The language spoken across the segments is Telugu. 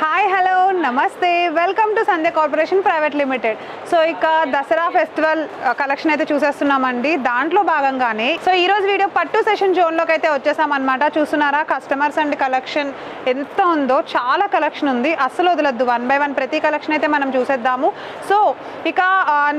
హాయ్ హలో నమస్తే welcome to Sandhya corporation private limited. So ఇక దసరా ఫెస్టివల్ కలెక్షన్ అయితే చూసేస్తున్నామండి. దాంట్లో భాగంగానే సో ఈరోజు వీడియో పట్టు సెషన్ జోన్లోకి అయితే వచ్చేసామన్నమాట. చూస్తున్నారా కస్టమర్స్ అండ్ కలెక్షన్ ఎంత ఉందో, చాలా కలెక్షన్ ఉంది, అస్సలు వదలొద్దు. 1 by 1 ప్రతి కలెక్షన్ అయితే మనం చూసేద్దాము. సో ఇక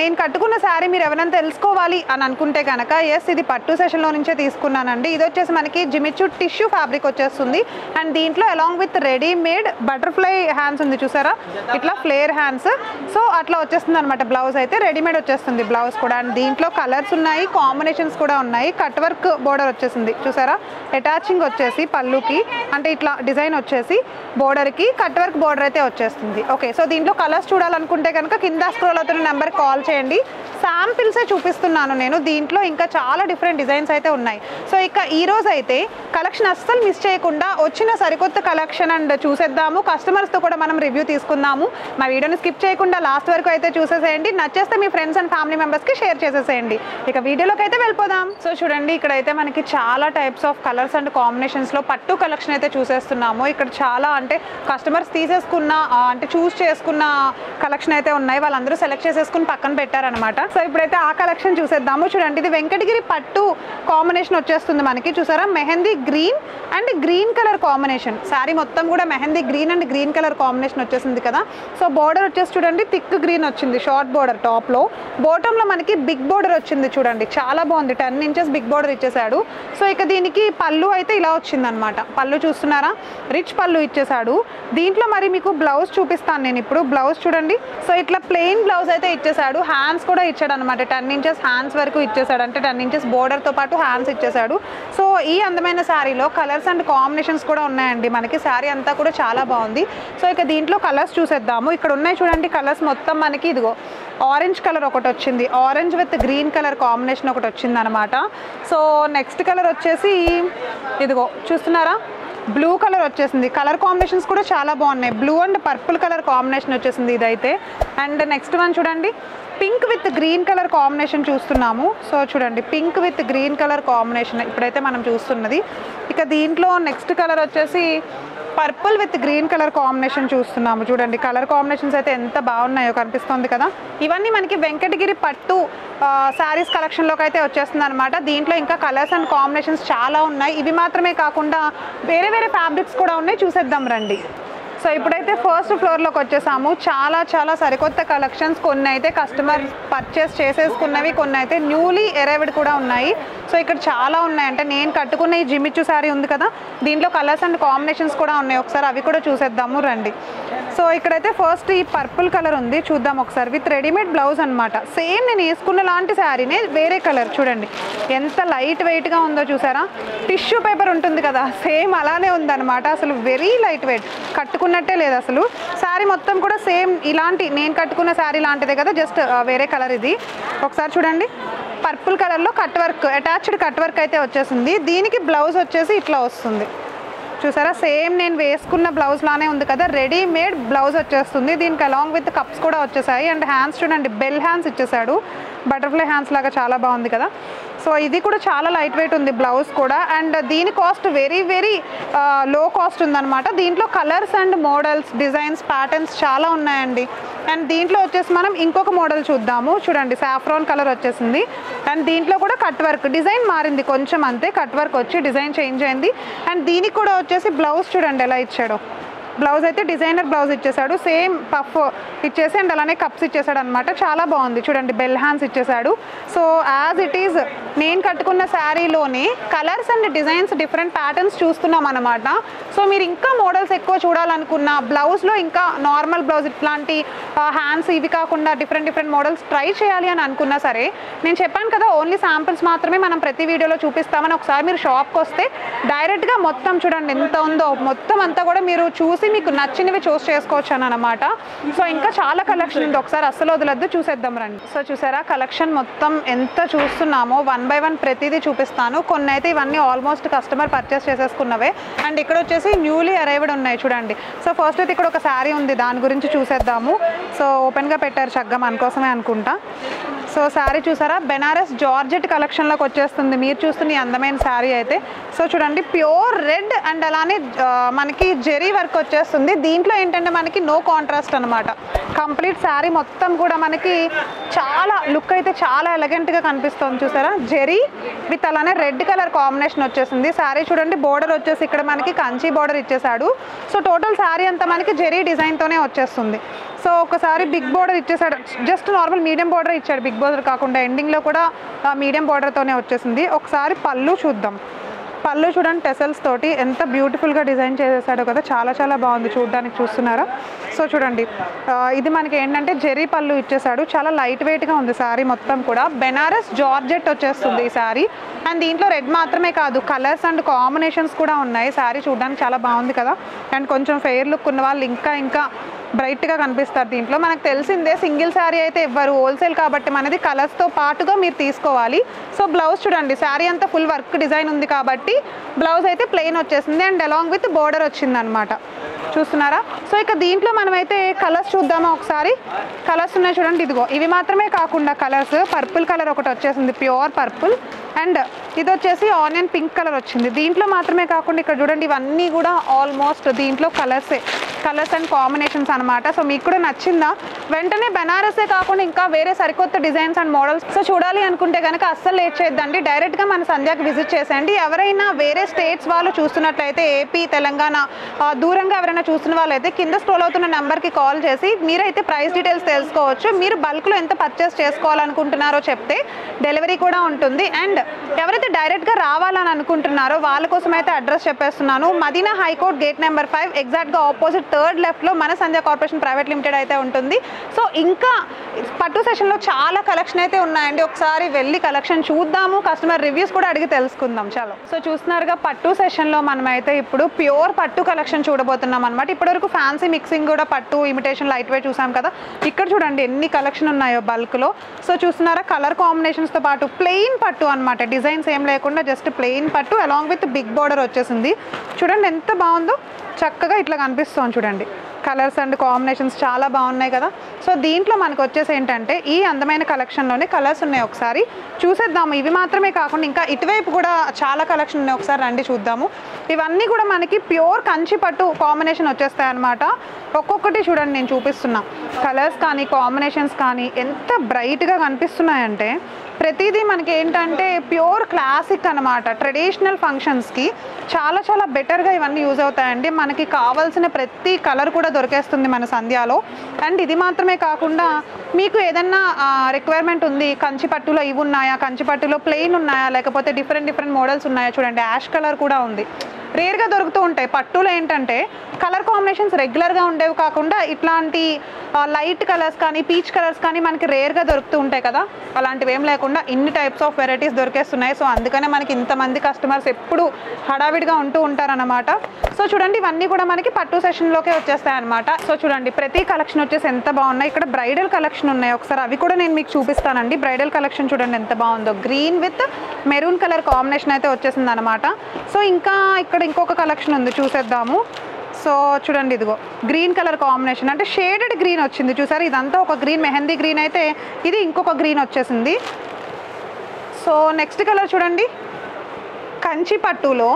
నేను కట్టుకున్న శారీ మీరు ఎవరైనా తెలుసుకోవాలి అని అనుకుంటే కనుక ఎస్, ఇది పట్టు సెషన్లో నుంచే తీసుకున్నానండి. ఇది వచ్చేసి మనకి జిమిచూ టిష్యూ ఫ్యాబ్రిక్ వచ్చేస్తుంది అండ్ దీంట్లో along with readymade butterfly hands ఉంది చూసారా, ఇట్లా ఫ్లేర్ హ్యాండ్స్. సో అట్లా వచ్చేస్తుంది అనమాట. బ్లౌజ్ అయితే రెడీమేడ్ వచ్చేస్తుంది, బ్లౌజ్ కూడా. అండ్ దీంట్లో కలర్స్ ఉన్నాయి, కాంబినేషన్స్ కూడా ఉన్నాయి. కట్ వర్క్ బోర్డర్ వచ్చేసింది చూసారా, అటాచింగ్ వచ్చేసి పళ్ళుకి అంటే ఇట్లా డిజైన్ వచ్చేసి బోర్డర్కి కట్ వర్క్ బోర్డర్ అయితే వచ్చేస్తుంది. ఓకే, సో దీంట్లో కలర్స్ చూడాలనుకుంటే కనుక కింద స్క్రోల్ అవుతున్న నెంబర్కి కాల్ చేయండి. శాంపిల్సే చూపిస్తున్నాను నేను, దీంట్లో ఇంకా చాలా డిఫరెంట్ డిజైన్స్ అయితే ఉన్నాయి. సో ఇక ఈరోజు అయితే కలెక్షన్ అస్సలు మిస్ చేయకుండా వచ్చిన సరికొత్త కలెక్షన్ అండ్ చూసేద్దాము. కస్టమర్స్తో కూడా మనం రివ్యూ తీసుకుందాము. మా వీడియోని స్కిప్ చేయకుండా లాస్ట్ వరకు అయితే చూసేసేయండి. నచ్చేస్తే మీ ఫ్రెండ్స్ అండ్ ఫ్యామిలీ మెంబర్స్కి షేర్ చేసేసేయండి. ఇక వీడియోలోకి అయితే వెళ్ళిపోదాం. సో చూడండి, ఇక్కడైతే మనకి చాలా టైప్స్ ఆఫ్ కలర్స్ అండ్ కాంబినేషన్స్లో పట్టు కలెక్షన్ అయితే చూసేస్తున్నాము. ఇక్కడ చాలా అంటే కస్టమర్స్ తీసేసుకున్న అంటే చూస్ చేసుకున్న కలెక్షన్ అయితే ఉన్నాయి. వాళ్ళందరూ సెలెక్ట్ చేసేసుకుని పక్కన పెట్టారనమాట. సో ఇప్పుడైతే ఆ కలెక్షన్ చూసేద్దాము. చూడండి, ఇది వెంకటగిరి పట్టు కాంబినేషన్ వచ్చేస్తుంది మనకి. చూసారా, mehndi green and green colour combination. Sari మొత్తం కూడా mehndi green and green colour combination వచ్చేసింది కదా. సో బోర్డర్ వచ్చేసి చూడండి థిక్ గ్రీన్ వచ్చింది, షార్ట్ బోర్డర్ టాప్లో. బాటంలో మనకి బిగ్ బోర్డర్ వచ్చింది చూడండి, చాలా బాగుంది. 10 inches బిగ్ బోర్డర్ ఇచ్చేసాడు. సో ఇక దీనికి పళ్ళు అయితే ఇలా వచ్చింది అనమాట. పళ్ళు చూస్తున్నారా, రిచ్ పళ్ళు ఇచ్చేసాడు. దీంట్లో మరి మీకు బ్లౌజ్ చూపిస్తాను నేను ఇప్పుడు. బ్లౌజ్ చూడండి, సో ఇట్లా ప్లెయిన్ బ్లౌజ్ అయితే ఇచ్చేసాడు. హ్యాండ్స్ కూడా ఇచ్చాడు అనమాట, 10 inches హ్యాండ్స్ వరకు ఇచ్చేసాడు. అంటే 10 inches బోర్డర్తో పాటు హ్యాండ్స్ ఇచ్చేసాడు. సో ఈ అందమైన శారీలో కలర్స్ అండ్ కాంబినేషన్స్ కూడా ఉన్నాయండి మనకి. శారీ అంతా కూడా చాలా బాగుంది. సో ఇక దీంట్లో కలర్స్ చూసేద్దాము. ఇక్కడ ఉన్నాయి చూడండి కలర్స్ మొత్తం మనకి. ఇదిగో ఆరెంజ్ కలర్ ఒకటి వచ్చింది, orange with green colour combination ఒకటి వచ్చింది అనమాట. సో నెక్స్ట్ కలర్ వచ్చేసి ఇదిగో చూస్తున్నారా, బ్లూ కలర్ వచ్చేసింది. కలర్ కాంబినేషన్స్ కూడా చాలా బాగున్నాయి. Blue and purple colour combination వచ్చేసింది ఇదైతే. అండ్ నెక్స్ట్ వన్ చూడండి, pink with green colour combination చూస్తున్నాము. సో చూడండి, pink with green colour combination ఇప్పుడైతే మనం చూస్తున్నది. ఇక దీంట్లో నెక్స్ట్ కలర్ వచ్చేసి purple with green colour combination చూస్తున్నాము. చూడండి కలర్ కాంబినేషన్స్ అయితే ఎంత బాగున్నాయో కనిపిస్తుంది కదా. ఇవన్నీ మనకి వెంకటగిరి పట్టు శారీస్ కలెక్షన్లోకి అయితే వచ్చేస్తుంది అనమాట. దీంట్లో ఇంకా కలర్స్ అండ్ కాంబినేషన్స్ చాలా ఉన్నాయి. ఇవి మాత్రమే కాకుండా వేరే వేరే ఫ్యాబ్రిక్స్ కూడా ఉన్నాయి, చూసేద్దాం రండి. సో ఇప్పుడైతే ఫస్ట్ ఫ్లోర్లోకి వచ్చేసాము. చాలా చాలా సరికొత్త కలెక్షన్స్, కొన్ని అయితే కస్టమర్ పర్చేస్ చేసేసుకున్నవి, కొన్ని అయితే న్యూలీ అరైవ్డ్ కూడా ఉన్నాయి. సో ఇక్కడ చాలా ఉన్నాయి. అంటే నేను కట్టుకున్న ఈ జిమిచూ శారీ ఉంది కదా, దీంట్లో కలర్స్ అండ్ కాంబినేషన్స్ కూడా ఉన్నాయి. ఒకసారి అవి కూడా చూసేద్దాము రండి. సో ఇక్కడైతే ఫస్ట్ ఈ పర్పుల్ కలర్ ఉంది, చూద్దాం ఒకసారి. విత్ రెడీమేడ్ బ్లౌజ్ అనమాట. సేమ్ నేను వేసుకున్న లాంటి శారీనే వేరే కలర్. చూడండి ఎంత లైట్ వెయిట్గా ఉందో చూసారా. టిష్యూ పేపర్ ఉంటుంది కదా, సేమ్ అలానే ఉందన్నమాట. అసలు వెరీ లైట్ వెయిట్, కట్టుకున్నట్టే లేదు అసలు. శారీ మొత్తం కూడా సేమ్ ఇలాంటి నేను కట్టుకున్న శారీ లాంటిదే కదా, జస్ట్ వేరే కలర్ ఇది. ఒకసారి చూడండి, పర్పుల్ కలర్లో cut work, attached cut work అయితే వచ్చేసింది. దీనికి బ్లౌజ్ వచ్చేసి ఇట్లా వస్తుంది చూసారా. సేమ్ నేను వేసుకున్న బ్లౌజ్ లానే ఉంది కదా, రెడీమేడ్ బ్లౌజ్ వచ్చేస్తుంది. దీనికి అలాంగ్ విత్ కప్స్ కూడా వచ్చేసాయి. అండ్ హ్యాండ్స్ చూడండి, బెల్ హ్యాండ్స్ ఇచ్చేసాడు, బటర్ఫ్లై హ్యాండ్స్ లాగా చాలా బాగుంది కదా. సో ఇది కూడా చాలా లైట్ వెయిట్ ఉంది బ్లౌజ్ కూడా. అండ్ దీని cost very very low cost ఉందన్నమాట. దీంట్లో colours and models, designs, patterns చాలా ఉన్నాయండి. అండ్ దీంట్లో వచ్చేసి మనం ఇంకొక మోడల్ చూద్దాము. చూడండి సాఫ్రాన్ కలర్ వచ్చేసింది. అండ్ దీంట్లో కూడా కట్ వర్క్, డిజైన్ మారింది కొంచెం అంతే, కట్ వర్క్ వచ్చి డిజైన్ చేంజ్ అయింది. అండ్ దీనికి కూడా వచ్చేసి బ్లౌజ్ చూడండి ఎలా ఇచ్చాడో. బ్లౌజ్ అయితే డిజైనర్ బ్లౌజ్ ఇచ్చేసాడు, సేమ్ పఫ్ ఇచ్చేసి అండ్ అలానే కప్స్ ఇచ్చేసాడు అనమాట. చాలా బాగుంది చూడండి, బెల్ హ్యాండ్స్ ఇచ్చేసాడు. సో యాజ్ ఇట్ ఈజ్ నేను కట్టుకున్న శారీలోనే colours and designs, different patterns చూస్తున్నాం అనమాట. సో మీరు ఇంకా మోడల్స్ ఎక్కువ చూడాలనుకున్న, బ్లౌజ్లో ఇంకా నార్మల్ బ్లౌజ్ ఇట్లాంటి హ్యాండ్స్ ఇవి కాకుండా డిఫరెంట్ మోడల్స్ ట్రై చేయాలి అని అనుకున్నా సరే, నేను చెప్పాను కదా ఓన్లీ శాంపిల్స్ మాత్రమే మనం ప్రతి వీడియోలో చూపిస్తామని. ఒకసారి మీరు షాప్కి వస్తే డైరెక్ట్గా మొత్తం చూడండి ఎంత ఉందో, మొత్తం అంతా కూడా మీరు చూసి మీకు నచ్చినవి చూస్ చేసుకోవచ్చు అని అనమాట. సో ఇంకా చాలా కలెక్షన్ ఉంది, ఒకసారి అస్సలు వదలద్దు, చూసేద్దాం రండి. సో చూసారా కలెక్షన్ మొత్తం ఎంత చూస్తున్నామో, 1 by 1 ప్రతిదీ చూపిస్తాను. కొన్ని అయితే ఇవన్నీ ఆల్మోస్ట్ కస్టమర్ పర్చేస్ చేసేసుకున్నవే. అండ్ ఇక్కడ వచ్చేసి న్యూలీ అరైవ్డ్ ఉన్నాయి చూడండి. సో ఫస్ట్ అయితే ఇక్కడ ఒక శారీ ఉంది, దాని గురించి చూసేద్దాము. సో ఓపెన్గా పెట్టారు చక్కగా మన కోసమే అనుకుంటా. సో శారీ చూసారా, బెనారస్ జార్జెట్ కలెక్షన్లోకి వచ్చేస్తుంది మీరు చూస్తున్న ఈ అందమైన శారీ అయితే. సో చూడండి ప్యూర్ రెడ్ అండ్ అలానే మనకి జెరీ వర్క్ వచ్చేస్తుంది. దీంట్లో ఏంటంటే మనకి నో కాంట్రాస్ట్ అనమాట. కంప్లీట్ శారీ మొత్తం కూడా మనకి చాలా లుక్ అయితే చాలా ఎలిగెంట్గా కనిపిస్తుంది. చూసారా, జెరీ విత్ అలానే రెడ్ కలర్ కాంబినేషన్ వచ్చేసింది. శారీ చూడండి బోర్డర్ వచ్చేసి ఇక్కడ మనకి కంచి బోర్డర్ ఇచ్చేసాడు. సో టోటల్ శారీ అంతా మనకి జెరీ డిజైన్తోనే వచ్చేస్తుంది. సో ఒకసారి బిగ్ బోర్డర్ ఇచ్చేసాడు, జస్ట్ నార్మల్ మీడియం బోర్డర్ ఇచ్చాడు, బిగ్ బోర్డర్ కాకుండా ఎండింగ్లో కూడా మీడియం బోర్డర్తోనే వచ్చేసింది. ఒకసారి పళ్ళు చూద్దాం. పళ్ళు చూడండి టెసల్స్ తోటి ఎంత బ్యూటిఫుల్గా డిజైన్ చేసేసాడో కదా, చాలా చాలా బాగుంది చూడడానికి. చూస్తున్నారా? సో చూడండి ఇది మనకి ఏంటంటే జెరీ పళ్ళు ఇచ్చేసాడు. చాలా లైట్ వెయిట్గా ఉంది శారీ మొత్తం కూడా. బెనారస్ జార్జెట్ వచ్చేస్తుంది ఈ శారీ. అండ్ దీంట్లో రెడ్ మాత్రమే కాదు, కలర్స్ అండ్ కాంబినేషన్స్ కూడా ఉన్నాయి. శారీ చూడడానికి చాలా బాగుంది కదా. అండ్ కొంచెం ఫెయిర్ లుక్ ఉన్న వాళ్ళు ఇంకా బ్రైట్గా కనిపిస్తారు దీంట్లో. మనకు తెలిసిందే సింగిల్ శారీ అయితే ఇవ్వరు, హోల్సేల్ కాబట్టి మనది కలర్స్తో పాటుగా మీరు తీసుకోవాలి. సో బ్లౌజ్ చూడండి, శారీ అంతా ఫుల్ వర్క్ డిజైన్ ఉంది కాబట్టి బ్లౌజ్ అయితే ప్లెయిన్ వచ్చేసింది అండ్ అలాంగ్ విత్ బోర్డర్ వచ్చింది అనమాట. చూస్తున్నారా? సో ఇక దీంట్లో మనమైతే కలర్స్ చూద్దామా ఒకసారి. కలర్స్ ఉన్నాయి చూడండి, ఇదిగో ఇవి మాత్రమే కాకుండా కలర్స్ పర్పుల్ కలర్ ఒకటి వచ్చేసింది, ప్యూర్ పర్పుల్. అండ్ ఇది వచ్చేసి ఆనియన్ పింక్ కలర్ వచ్చింది. దీంట్లో మాత్రమే కాకుండా ఇక్కడ చూడండి ఇవన్నీ కూడా ఆల్మోస్ట్ దీంట్లో కలర్స్ అండ్ కాంబినేషన్స్ అనమాట. సో మీకు కూడా నచ్చిందా? వెంటనే బెనారసే కాకుండా ఇంకా వేరే సరికొత్త డిజైన్స్ అండ్ మోడల్స్ సో చూడాలి అనుకుంటే కనుక అస్సలు లేట్ చేయొద్దండి, డైరెక్ట్గా మన సంధ్యాకి విజిట్ చేసేయండి. ఎవరైనా వేరే స్టేట్స్ వాళ్ళు చూస్తున్నట్లయితే, ఏపీ తెలంగాణ దూరంగా ఎవరైనా చూస్తున్న వాళ్ళైతే కింద స్క్రోల్ అవుతున్న నెంబర్కి కాల్ చేసి మీరైతే ప్రైస్ డీటెయిల్స్ తెలుసుకోవచ్చు. మీరు బల్క్లో ఎంత పర్చేస్ చేసుకోవాలనుకుంటున్నారో చెప్తే డెలివరీ కూడా ఉంటుంది. అండ్ ఎవరైతే డైరెక్ట్గా రావాలని అనుకుంటున్నారో వాళ్ళ కోసం అయితే అడ్రస్ చెప్పేస్తున్నాను. మదీనా హైకోర్ట్ గేట్ నెంబర్ 5 ఎగ్జాక్ట్గా ఆపోజిట్ థర్డ్ లెఫ్ట్లో మన సంధ్యా కార్పొరేషన్ ప్రైవేట్ లిమిటెడ్ అయితే ఉంటుంది. సో ఇంకా పట్టు సెషన్లో చాలా కలెక్షన్ అయితే ఉన్నాయండి, ఒకసారి వెళ్ళి కలెక్షన్ చూద్దాము, కస్టమర్ రివ్యూస్ కూడా అడిగి తెలుసుకుందాం. చలో. సో చూస్తున్నారుగా పట్టు సెషన్లో మనమైతే ఇప్పుడు ప్యూర్ పట్టు కలెక్షన్ చూడబోతున్నాం అనమాట. ఇప్పటివరకు ఫ్యాన్సీ మిక్సింగ్ కూడా పట్టు ఇమిటేషన్ లైట్ వెయిట్ చూసాం కదా. ఇక్కడ చూడండి ఎన్ని కలెక్షన్ ఉన్నాయో బల్క్లో. సో చూస్తున్నారా, కలర్ కాంబినేషన్స్తో పాటు ప్లెయిన్ పట్టు అనమాట, డిజైన్స్ ఏం లేకుండా జస్ట్ ప్లెయిన్ పట్టు అలాంగ్ విత్ బిగ్ బోర్డర్ వచ్చేసింది. చూడండి ఎంత బాగుందో, చక్కగా ఇట్లా కనిపిస్తుంది చూడండి. కలర్స్ అండ్ కాంబినేషన్స్ చాలా బాగున్నాయి కదా. సో దీంట్లో మనకు వచ్చేసి ఏంటంటే ఈ అందమైన కలెక్షన్లోనే కలర్స్ ఉన్నాయి, ఒకసారి చూసేద్దాము. ఇవి మాత్రమే కాకుండా ఇంకా ఇటువైపు కూడా చాలా కలెక్షన్ ఉన్నాయి, ఒకసారి రండి చూద్దాము. ఇవన్నీ కూడా మనకి ప్యూర్ కంచి పట్టు కాంబినేషన్ వచ్చేస్తాయి అనమాట. ఒక్కొక్కటి చూడండి నేను చూపిస్తున్నా, కలర్స్ కానీ కాంబినేషన్స్ కానీ ఎంత బ్రైట్గా కనిపిస్తున్నాయంటే ప్రతిదీ మనకి ఏంటంటే ప్యూర్ క్లాసిక్ అనమాట. ట్రెడిషనల్ ఫంక్షన్స్కి చాలా చాలా బెటర్గా ఇవన్నీ యూజ్ అవుతాయండి. మనకి కావాల్సిన ప్రతి కలర్ కూడా దొరికేస్తుంది మన సంధ్యాలో. అండ్ ఇది మాత్రమే కాకుండా మీకు ఏదన్నా రిక్వైర్మెంట్ ఉంది, కంచి పట్టులో ఇవి ఉన్నాయా, కంచి పట్టులో ప్లెయిన్ ఉన్నాయా, లేకపోతే డిఫరెంట్ మోడల్స్ ఉన్నాయా, చూడండి యాష్ కలర్ కూడా ఉంది. రేర్గా దొరుకుతూ ఉంటాయి పట్టులో. ఏంటంటే కలర్ కాంబినేషన్స్ రెగ్యులర్గా ఉండేవి కాకుండా ఇట్లాంటి లైట్ కలర్స్ కానీ పీచ్ కలర్స్ కానీ మనకి రేర్గా దొరుకుతూ ఉంటాయి కదా, అలాంటివి ఏం లేకుండా ఇన్ని టైప్స్ ఆఫ్ వెరైటీస్ దొరికేస్తున్నాయి. సో అందుకనే మనకి ఇంతమంది కస్టమర్స్ ఎప్పుడు హడావిడిగా ఉంటూ ఉంటారనమాట. సో చూడండి ఇవన్నీ కూడా మనకి పట్టు సెషన్లోకే వచ్చేస్తాయి అనమాట. సో చూడండి ప్రతి కలెక్షన్ వచ్చేసి ఎంత బాగున్నాయి. ఇక్కడ బ్రైడల్ కలెక్షన్ ఉన్నాయి, ఒకసారి అవి కూడా నేను మీకు చూపిస్తానండి. బ్రైడల్ కలెక్షన్ చూడండి ఎంత బాగుందో, green with maroon colour combination అయితే వచ్చేసింది అనమాట. సో ఇంకా ఇక్కడ ఇంకొక కలెక్షన్ ఉంది, చూసేద్దాము. సో చూడండి ఇదిగో గ్రీన్ కలర్ కాంబినేషన్, అంటే షేడెడ్ గ్రీన్ వచ్చింది చూసారు. ఇదంతా ఒక గ్రీన్, మెహందీ గ్రీన్ అయితే ఇది ఇంకొక గ్రీన్ వచ్చేసింది. సో నెక్స్ట్ కలర్ చూడండి, కంచి పట్టులో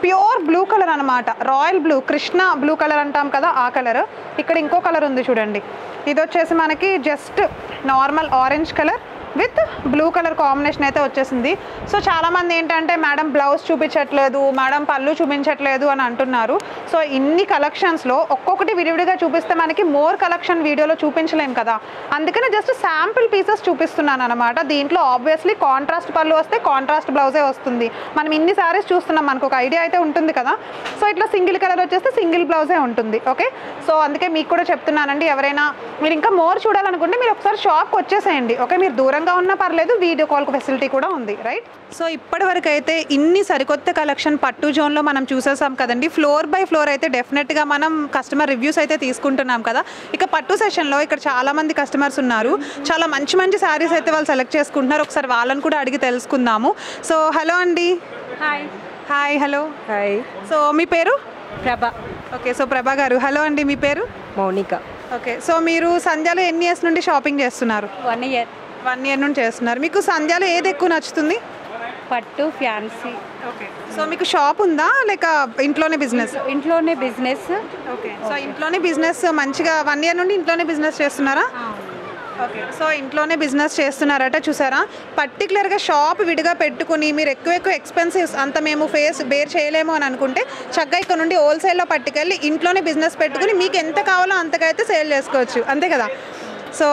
ప్యూర్ బ్లూ కలర్ అనమాట, royal blue, Krishna blue colour అంటాం కదా ఆ కలర్. ఇక్కడ ఇంకో కలర్ ఉంది చూడండి, ఇది వచ్చేసి మనకి just normal orange colour with blue colour combination అయితే వచ్చేసింది. సో చాలామంది ఏంటంటే మేడం బ్లౌజ్ చూపించట్లేదు, మేడం పళ్ళు చూపించట్లేదు అని అంటున్నారు. సో ఇన్ని కలెక్షన్స్లో ఒక్కొక్కటి విడివిడిగా చూపిస్తే మనకి మోర్ కలెక్షన్ వీడియోలో చూపించలేం కదా, అందుకనే జస్ట్ శాంపిల్ పీసెస్ చూపిస్తున్నాను అనమాట. దీంట్లో ఆబ్వియస్లీ కాంట్రాస్ట్ పళ్ళు వస్తే కాంట్రాస్ట్ బ్లౌజే వస్తుంది. మనం ఇన్ని సారీస్ చూస్తున్నాం, మనకు ఒక ఐడియా అయితే ఉంటుంది కదా. సో ఇట్లా సింగిల్ కలర్ వచ్చేస్తే సింగిల్ బ్లౌజే ఉంటుంది. ఓకే, సో అందుకే మీకు కూడా చెప్తున్నానండి, ఎవరైనా మీరు ఇంకా మోర్ చూడాలనుకుంటే మీరు ఒకసారి షాప్కి వచ్చేసేయండి. ఓకే, మీరు దూరంగా ఉన్నా పర్లేదు, వీడియో కాల్ ఫెసిలిటీ కూడా ఉంది, రైట్. సో ఇప్పటి వరకు అయితే ఇన్ని సరికొత్త కలెక్షన్ పట్టు జోన్లో మనం చూసేసాం కదండి. ఫ్లోర్ బై ఫ్లోర్ అయితే డెఫినెట్గా మనం కస్టమర్ రివ్యూస్ అయితే తీసుకుంటున్నాం కదా. ఇక పట్టు సెషన్లో ఇక్కడ చాలా మంది కస్టమర్స్ ఉన్నారు, చాలా మంచి మంచి శారీస్ అయితే వాళ్ళు సెలెక్ట్ చేసుకుంటున్నారు. ఒకసారి వాళ్ళని కూడా అడిగి తెలుసుకుందాము. సో హలో అండి. Hi. Hi. Hello. Hi. So మీ పేరు? ప్రభా. ఓకే, సో ప్రభా గారు. హలో అండి, మీ పేరు? మౌనిక. ఓకే, సో మీరు సంధ్యాలో ఎన్ని ఇయర్స్ నుండి షాపింగ్ చేస్తున్నారు? 1 year. 1 ఇయర్ నుండి చేస్తున్నారు. మీకు సంధ్యాలో ఏది ఎక్కువ నచ్చుతుంది? పట్టు, ఫ్యాన్సీ. ఓకే. సో మీకు షాప్ ఉందా లేక ఇంట్లోనే బిజినెస్? ఇంట్లోనే బిజినెస్. ఓకే. సో ఇంట్లోనే బిజినెస్ మంచిగా 1 ఇయర్ నుండి ఇంట్లోనే బిజినెస్ చేస్తున్నారా? ఓకే. సో ఇంట్లోనే బిజినెస్ చేస్తున్నారట. చూసారా, పర్టికులర్గా షాప్ విడిగా పెట్టుకుని మీరు ఎక్కువ ఎక్స్పెన్సివ్స్ అంత మేము బేర్ చేయలేము అని అనుకుంటే చక్కగా ఇక్కడ నుండి హోల్సేల్లో పట్టుకెళ్ళి ఇంట్లోనే బిజినెస్ పెట్టుకుని మీకు ఎంత కావాలో అంతకైతే సేల్ చేసుకోవచ్చు, అంతే కదా? సో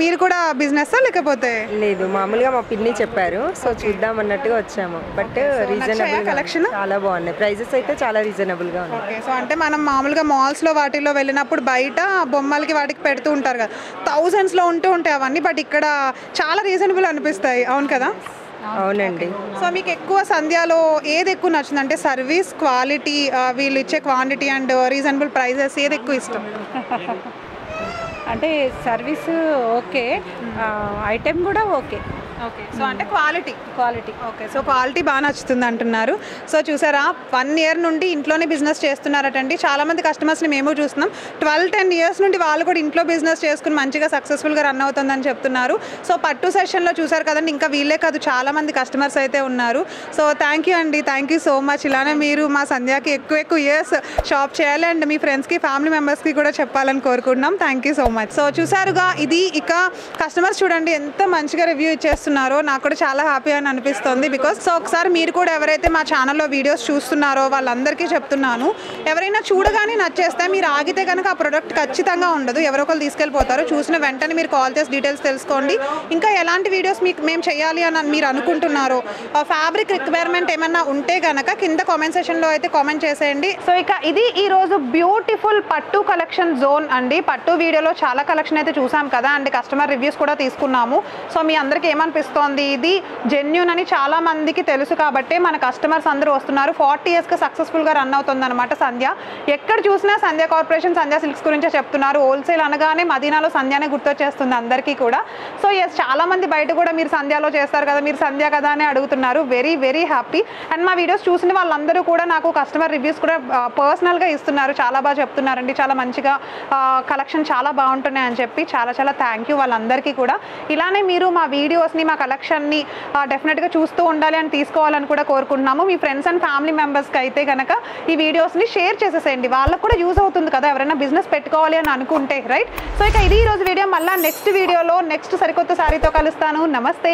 మీరు కూడా బిజినెస్ లేకపోతే? లేదు, మామూలుగా మా పిన్ని చెప్పారు, సో చూద్దాం అన్నట్టుగా వచ్చాము. బట్ రీజనబుల్ కలెక్షన్ చాలా బాగున్నాయి, ప్రైజెస్ అయితే చాలా రీజనబుల్గా ఉన్నాయి. ఓకే. సో అంటే మనం మామూలుగా మాల్స్లో వాటిల్లో వెళ్ళినప్పుడు బయట బొమ్మలకి వాటికి పెడుతూ ఉంటారు కదా, థౌజండ్స్లో ఉంటాయి అవన్నీ, బట్ ఇక్కడ చాలా రీజనబుల్ అనిపిస్తాయి, అవును కదా? అవునండి. సో మీకు ఎక్కువ సంధ్యాలో ఏది ఎక్కువ నచ్చింది? అంటే సర్వీస్, క్వాలిటీ, వీళ్ళు ఇచ్చే క్వాంటిటీ అండ్ రీజనబుల్ ప్రైజెస్, ఏది ఎక్కువ ఇష్టం? అంటే సర్వీస్ ఓకే, ఐటెం కూడా ఓకే. ఓకే. సో అంటే క్వాలిటీ. ఓకే. సో క్వాలిటీ బాగా నచ్చుతుంది అంటున్నారు. సో చూసారా, 1 ఇయర్ నుండి ఇంట్లోనే బిజినెస్ చేస్తున్నారటండి. చాలామంది కస్టమర్స్ని మేము చూస్తున్నాం, 12-10 ఇయర్స్ నుండి వాళ్ళు కూడా ఇంట్లో బిజినెస్ చేసుకుని మంచిగా సక్సెస్ఫుల్గా రన్ అవుతుందని చెప్తున్నారు. సో పట్టు సెషన్లో చూసారు కదండి, ఇంకా వీళ్ళే కాదు చాలామంది కస్టమర్స్ అయితే ఉన్నారు. సో థ్యాంక్ యూ అండి, థ్యాంక్ యూ సో మచ్. ఇలానే మీరు మా సంధ్యాకి ఎక్కువ ఇయర్స్ షాప్ చేయాలి అండ్ మీ ఫ్రెండ్స్కి, ఫ్యామిలీ మెంబర్స్కి కూడా చెప్పాలని కోరుకుంటున్నాం. Thank you so much. So చూసారుగా, ఇది ఇక కస్టమర్స్ చూడండి ఎంత మంచిగా రివ్యూ ఇచ్చేస్తున్నారు. నాకు కూడా చాలా హ్యాపీ అని అనిపిస్తుంది. బికాస్ సో ఒకసారి మీరు కూడా ఎవరైతే మా ఛానల్లో వీడియోస్ చూస్తున్నారో వాళ్ళందరికీ చెప్తున్నాను, ఎవరైనా చూడగానే నచ్చేస్తే మీరు ఆగితే కనుక ఆ ప్రోడక్ట్ ఖచ్చితంగా ఉండదు, ఎవరో ఒకరు తీసుకెళ్ళిపోతారు. చూసిన వెంటనే మీరు కాల్ చేసి డీటెయిల్స్ తెలుసుకోండి. ఇంకా ఎలాంటి వీడియోస్ మేము చేయాలి అని మీరు అనుకుంటున్నారో, ఫ్యాబ్రిక్ రిక్వైర్మెంట్ ఏమన్నా ఉంటే కనుక కింద కామెంట్ సెషన్లో అయితే కామెంట్ చేసేయండి. సో ఇక ఇది ఈరోజు బ్యూటిఫుల్ పట్టు కలెక్షన్ జోన్ అండి. పట్టు వీడియోలో చాలా కలెక్షన్ అయితే చూసాం కదా అండ్ కస్టమర్ రివ్యూస్ కూడా తీసుకున్నాము. సో మీ అందరికీ ఏమనిపిస్తోంది? ఇది జెన్యూన్ అని చాలా మందికి తెలుసు కాబట్టి మన కస్టమర్స్ అందరూ వస్తున్నారు. 40 ఇయర్స్గా సక్సెస్ఫుల్గా రన్ అవుతుంది అనమాట సంధ్య. ఎక్కడ చూసినా సంధ్య కార్పొరేషన్, సంధ్య సిల్క్స్ గురించే చెప్తున్నారు. హోల్సేల్ అనగానే మదీనాలో సంధ్యానే గుర్తొచ్చేస్తుంది అందరికీ కూడా. సో ఎస్, చాలా మంది బయట కూడా మీరు సంధ్యాలో చేస్తారు కదా, మీరు సంధ్య కదా అని అడుగుతున్నారు. Very very happy. అండ్ మా వీడియోస్ చూసిన వాళ్ళందరూ కూడా నాకు కస్టమర్ రివ్యూస్ కూడా పర్సనల్గా ఇస్తున్నారు. చాలా బాగా చెప్తున్నారండి, చాలా మంచిగా కలెక్షన్ చాలా బాగుంటున్నాయి అని చెప్పి. చాలా థ్యాంక్ యూ వాళ్ళందరికీ కూడా. ఇలానే మీరు మా వీడియోస్ని, మా కలెక్షన్ని డెఫినెట్గా చూస్తూ ఉండాలి అని తీసుకోవాలని కూడా కోరుకుంటున్నాము. మీ ఫ్రెండ్స్ అండ్ ఫ్యామిలీ మెంబర్స్కి అయితే కనుక ఈ వీడియోస్ని షేర్ చేసేసేయండి, వాళ్ళకు కూడా యూజ్ అవుతుంది కదా ఎవరైనా బిజినెస్ పెట్టుకోవాలి అని అనుకుంటే, రైట్? సో ఇక ఇది ఈరోజు వీడియో. మళ్ళీ నెక్స్ట్ వీడియోలో నెక్స్ట్ సరికొత్త శారీతో కలుస్తాను. నమస్తే.